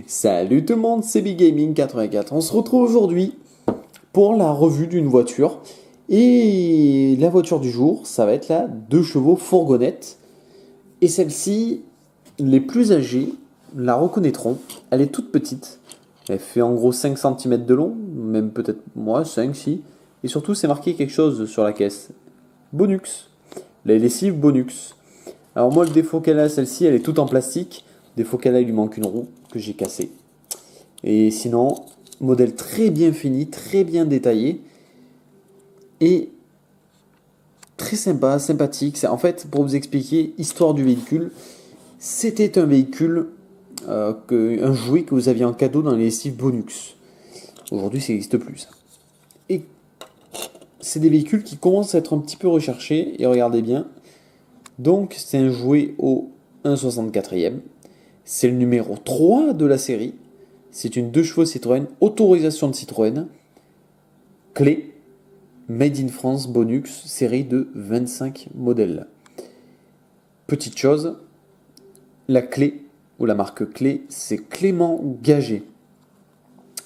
Salut tout le monde, c'est Big Gaming 84. On se retrouve aujourd'hui pour la revue d'une voiture. Et la voiture du jour, ça va être la 2 chevaux fourgonnette. Et celle-ci, les plus âgés la reconnaîtront. Elle est toute petite. Elle fait en gros 5 cm de long, même peut-être moins, 5 si. Et surtout, c'est marqué quelque chose sur la caisse. Bonux. La lessive Bonux. Alors moi, le défaut qu'elle a, celle-ci, elle est toute en plastique. Défaut qu'elle a, il lui manque une roue que j'ai cassée. Et sinon, modèle très bien fini, très bien détaillé. Et très sympa, sympathique. En fait, pour vous expliquer, histoire du véhicule, c'était un véhicule, un jouet que vous aviez en cadeau dans les lessives Bonux. Aujourd'hui, ça n'existe plus. Ça. Et c'est des véhicules qui commencent à être un petit peu recherchés. Et regardez bien. Donc, c'est un jouet au 1,64e. C'est le numéro 3 de la série. C'est une 2 chevaux Citroën, autorisation de Citroën. Clé, Made in France, Bonux, série de 25 modèles. Petite chose, la clé, ou la marque Clé, c'est Clément Gagé.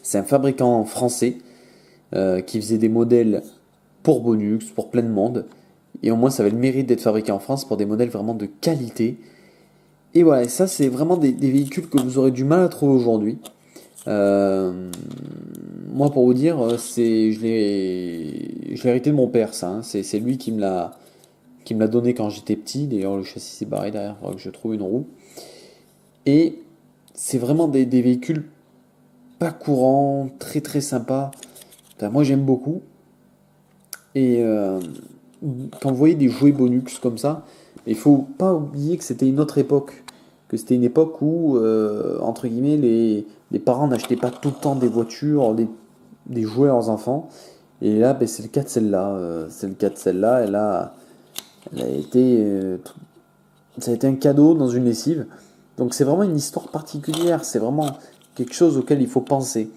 C'est un fabricant français qui faisait des modèles pour Bonux, pour plein de monde. Et au moins, ça avait le mérite d'être fabriqué en France pour des modèles vraiment de qualité. Et voilà, et ça, c'est vraiment des véhicules que vous aurez du mal à trouver aujourd'hui. Moi, pour vous dire, je l'ai hérité de mon père, ça. Hein. C'est lui qui me l'a donné quand j'étais petit. D'ailleurs, le châssis s'est barré derrière, il faudra que je trouve une roue. Et c'est vraiment des véhicules pas courants, très très sympas. Enfin, moi, j'aime beaucoup. Et quand vous voyez des jouets Bonux comme ça, il faut pas oublier que c'était une autre époque. Que c'était une époque où, entre guillemets, les parents n'achetaient pas tout le temps des voitures, des jouets à leurs enfants. Et là, c'est le cas de celle-là. Elle a été, ça a été un cadeau dans une lessive. Donc c'est vraiment une histoire particulière. C'est vraiment quelque chose auquel il faut penser.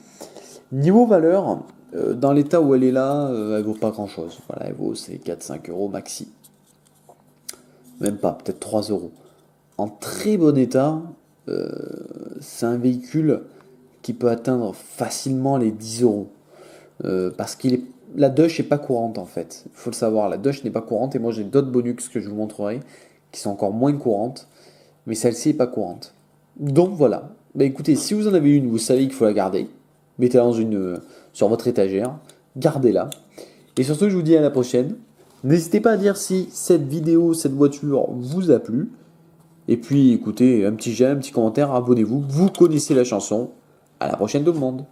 Niveau valeur, dans l'état où elle est là, elle vaut pas grand-chose. Voilà, elle vaut 4-5 euros maxi. Même pas, peut-être 3 euros. En très bon état, c'est un véhicule qui peut atteindre facilement les 10 euros. Parce la Dush n'est pas courante en fait. Il faut le savoir, la Dush n'est pas courante et moi j'ai d'autres Bonux que je vous montrerai qui sont encore moins courantes. Mais celle-ci n'est pas courante. Donc voilà. Bah écoutez, si vous en avez une, vous savez qu'il faut la garder. Mettez-la sur votre étagère. Gardez-la. Et surtout, je vous dis à la prochaine. N'hésitez pas à dire si cette vidéo, cette voiture vous a plu. Et puis écoutez, un petit j'aime, un petit commentaire, abonnez-vous. Vous connaissez la chanson. À la prochaine tout le monde.